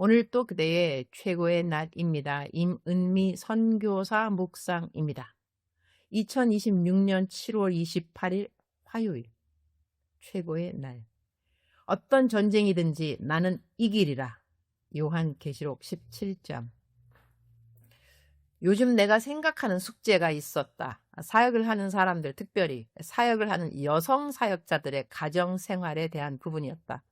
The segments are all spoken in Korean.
오늘 또 그대의 최고의 날입니다. 임은미 선교사 묵상입니다. 2026년 7월 28일 화요일 최고의 날. 어떤 전쟁이든지 나는 이기리라. 요한계시록 17장. 요즘 내가 생각하는 숙제가 있었다. 사역을 하는 사람들, 특별히 사역을 하는 여성 사역자들의 가정 생활에 대한 부분이었다.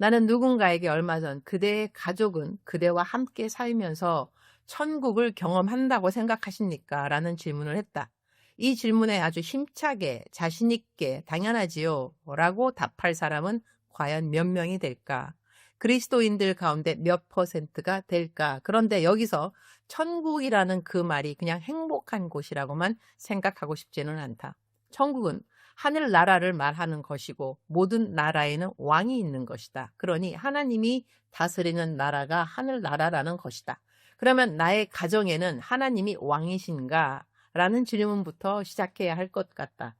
나는 누군가에게 얼마 전 그대의 가족은 그대와 함께 살면서 천국을 경험한다고 생각하십니까? 라는 질문을 했다. 이 질문에 아주 힘차게 자신 있게 당연하지요 라고 답할 사람은 과연 몇 명이 될까? 그리스도인들 가운데 몇 퍼센트가 될까? 그런데 여기서 천국이라는 그 말이 그냥 행복한 곳이라고만 생각하고 싶지는 않다. 천국은 하늘나라를 말하는 것이고 모든 나라에는 왕이 있는 것이다. 그러니 하나님이 다스리는 나라가 하늘나라라는 것이다. 그러면 나의 가정에는 하나님이 왕이신가? 라는 질문부터 시작해야 할 것 같다.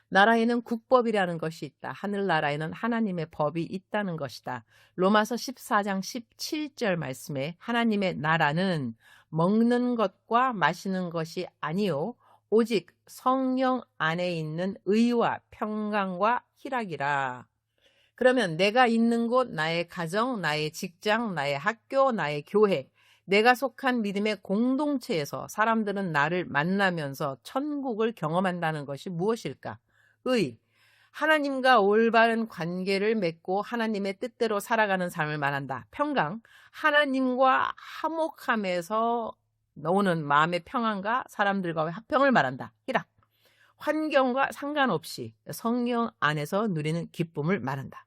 나라에는 국법이라는 것이 있다. 하늘나라에는 하나님의 법이 있다는 것이다. 로마서 14장 17절 말씀에 하나님의 나라는 먹는 것과 마시는 것이 아니요 오직 성령 안에 있는 의와 평강과 희락이라. 그러면 내가 있는 곳, 나의 가정, 나의 직장, 나의 학교, 나의 교회, 내가 속한 믿음의 공동체에서 사람들은 나를 만나면서 천국을 경험한다는 것이 무엇일까? 의, 하나님과 올바른 관계를 맺고 하나님의 뜻대로 살아가는 삶을 말한다. 평강, 하나님과 화목함에서 오는 마음의 평안과 사람들과의 화평을 말한다. 희락, 환경과 상관없이 성령 안에서 누리는 기쁨을 말한다.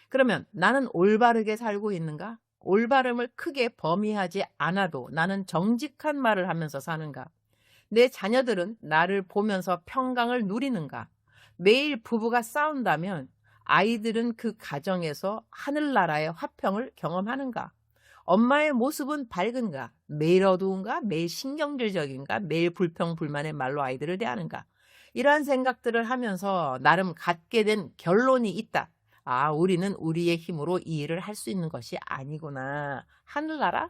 그러면 나는 올바르게 살고 있는가? 올바름을 크게 범위하지 않아도 나는 정직한 말을 하면서 사는가? 내 자녀들은 나를 보면서 평강을 누리는가? 매일 부부가 싸운다면 아이들은 그 가정에서 하늘나라의 화평을 경험하는가? 엄마의 모습은 밝은가? 매일 어두운가? 매일 신경질적인가? 매일 불평불만의 말로 아이들을 대하는가? 이러한 생각들을 하면서 나름 갖게 된 결론이 있다. 아, 우리는 우리의 힘으로 이 일을 할 수 있는 것이 아니구나. 하늘나라?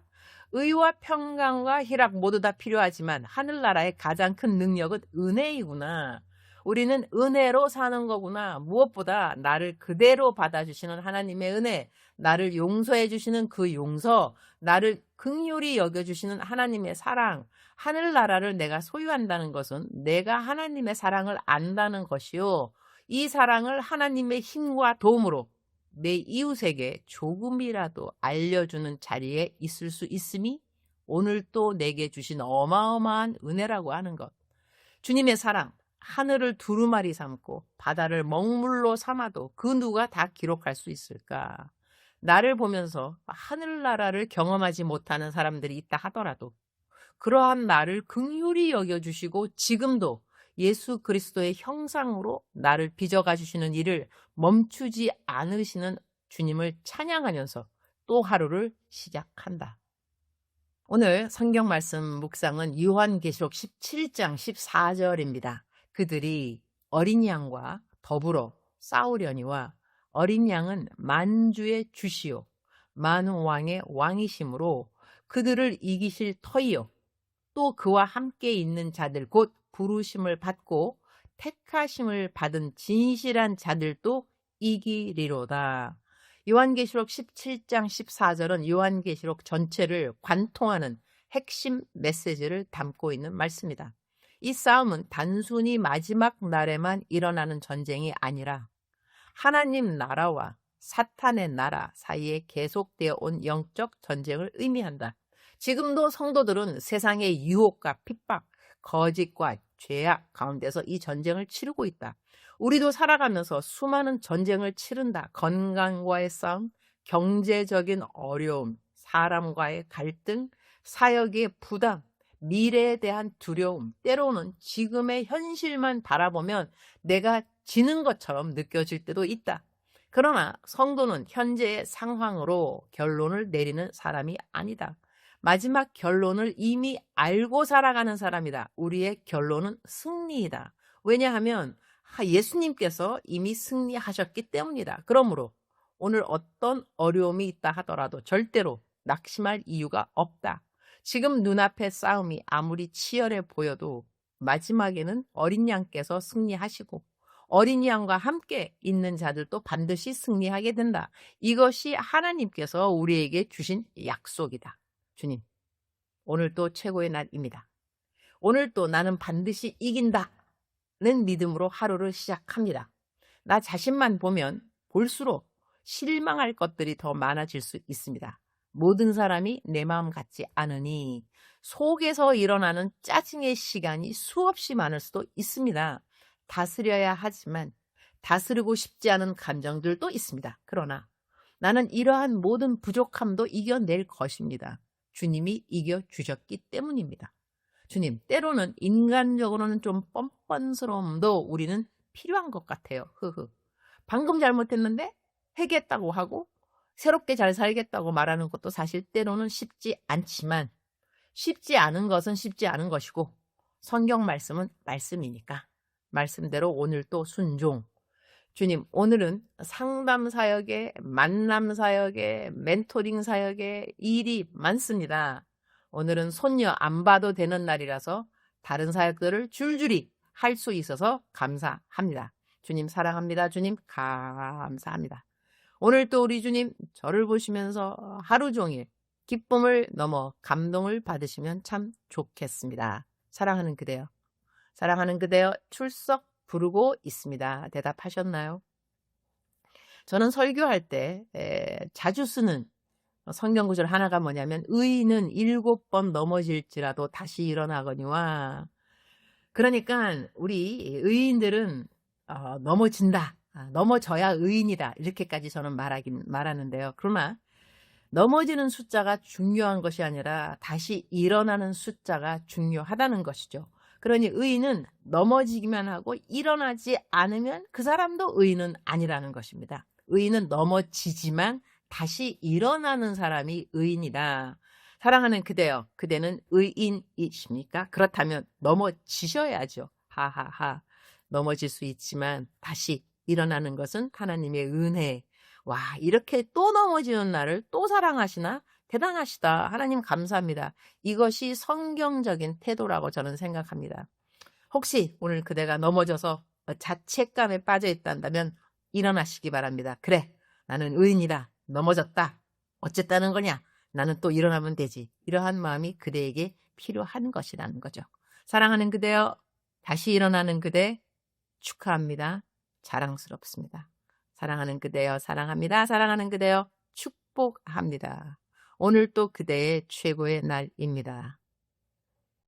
의와 평강과 희락 모두 다 필요하지만 하늘나라의 가장 큰 능력은 은혜이구나. 우리는 은혜로 사는 거구나. 무엇보다 나를 그대로 받아주시는 하나님의 은혜, 나를 용서해 주시는 그 용서, 나를 긍휼히 여겨주시는 하나님의 사랑, 하늘나라를 내가 소유한다는 것은 내가 하나님의 사랑을 안다는 것이요. 이 사랑을 하나님의 힘과 도움으로 내 이웃에게 조금이라도 알려주는 자리에 있을 수 있음이 오늘 또 내게 주신 어마어마한 은혜라고 하는 것. 주님의 사랑, 하늘을 두루마리 삼고 바다를 먹물로 삼아도 그 누가 다 기록할 수 있을까? 나를 보면서 하늘나라를 경험하지 못하는 사람들이 있다 하더라도 그러한 나를 긍휼히 여겨주시고 지금도 예수 그리스도의 형상으로 나를 빚어가 주시는 일을 멈추지 않으시는 주님을 찬양하면서 또 하루를 시작한다. 오늘 성경 말씀 묵상은 요한계시록 17장 14절입니다. 그들이 어린 양과 더불어 싸우려니와 어린 양은 만주의 주시요 만왕의 왕이심으로 그들을 이기실 터이요 또 그와 함께 있는 자들 곧 부르심을 받고 택하심을 받은 진실한 자들도 이기리로다. 요한계시록 17장 14절은 요한계시록 전체를 관통하는 핵심 메시지를 담고 있는 말씀이다. 이 싸움은 단순히 마지막 날에만 일어나는 전쟁이 아니라 하나님 나라와 사탄의 나라 사이에 계속되어 온 영적 전쟁을 의미한다. 지금도 성도들은 세상의 유혹과 핍박, 거짓과 죄악 가운데서 이 전쟁을 치르고 있다. 우리도 살아가면서 수많은 전쟁을 치른다. 건강과의 싸움, 경제적인 어려움, 사람과의 갈등, 사역의 부담, 미래에 대한 두려움, 때로는 지금의 현실만 바라보면 내가 지는 것처럼 느껴질 때도 있다. 그러나 성도는 현재의 상황으로 결론을 내리는 사람이 아니다. 마지막 결론을 이미 알고 살아가는 사람이다. 우리의 결론은 승리이다. 왜냐하면 예수님께서 이미 승리하셨기 때문이다. 그러므로 오늘 어떤 어려움이 있다 하더라도 절대로 낙심할 이유가 없다. 지금 눈앞의 싸움이 아무리 치열해 보여도 마지막에는 어린 양께서 승리하시고 어린 양과 함께 있는 자들도 반드시 승리하게 된다. 이것이 하나님께서 우리에게 주신 약속이다. 주님, 오늘도 최고의 날입니다. 오늘도 나는 반드시 이긴다는 믿음으로 하루를 시작합니다. 나 자신만 보면 볼수록 실망할 것들이 더 많아질 수 있습니다. 모든 사람이 내 마음 같지 않으니 속에서 일어나는 짜증의 시간이 수없이 많을 수도 있습니다. 다스려야 하지만 다스리고 싶지 않은 감정들도 있습니다. 그러나 나는 이러한 모든 부족함도 이겨낼 것입니다. 주님이 이겨주셨기 때문입니다. 주님, 때로는 인간적으로는 좀 뻔뻔스러움도 우리는 필요한 것 같아요. 방금 잘못했는데 회개했다고 하고 새롭게 잘 살겠다고 말하는 것도 사실 때로는 쉽지 않지만 쉽지 않은 것은 쉽지 않은 것이고 성경 말씀은 말씀이니까 말씀대로 오늘 또 순종. 주님, 오늘은 상담 사역에, 만남 사역에, 멘토링 사역에 일이 많습니다. 오늘은 손녀 안 봐도 되는 날이라서 다른 사역들을 줄줄이 할 수 있어서 감사합니다. 주님 사랑합니다. 주님 감사합니다. 오늘 또 우리 주님 저를 보시면서 하루 종일 기쁨을 넘어 감동을 받으시면 참 좋겠습니다. 사랑하는 그대여. 사랑하는 그대여 출석 부르고 있습니다. 대답하셨나요? 저는 설교할 때 자주 쓰는 성경구절 하나가 뭐냐면 의인은 7번 넘어질지라도 다시 일어나거니와 그러니까 우리 의인들은 넘어진다. 넘어져야 의인이다. 이렇게까지 저는 말하는데요. 그러나 넘어지는 숫자가 중요한 것이 아니라 다시 일어나는 숫자가 중요하다는 것이죠. 그러니 의인은 넘어지기만 하고 일어나지 않으면 그 사람도 의인은 아니라는 것입니다. 의인은 넘어지지만 다시 일어나는 사람이 의인이다. 사랑하는 그대여, 그대는 의인이십니까? 그렇다면 넘어지셔야죠. 하하하. 넘어질 수 있지만 다시 일어나는 것은 하나님의 은혜. 와, 이렇게 또 넘어지는 나를 또 사랑하시나? 대단하시다. 하나님 감사합니다. 이것이 성경적인 태도라고 저는 생각합니다. 혹시 오늘 그대가 넘어져서 자책감에 빠져 있단다면 일어나시기 바랍니다. 그래, 나는 의인이다. 넘어졌다. 어쨌다는 거냐? 나는 또 일어나면 되지. 이러한 마음이 그대에게 필요한 것이라는 거죠. 사랑하는 그대여, 다시 일어나는 그대 축하합니다. 자랑스럽습니다. 사랑하는 그대여, 사랑합니다. 사랑하는 그대여, 축복합니다. 오늘 또 그대의 최고의 날입니다.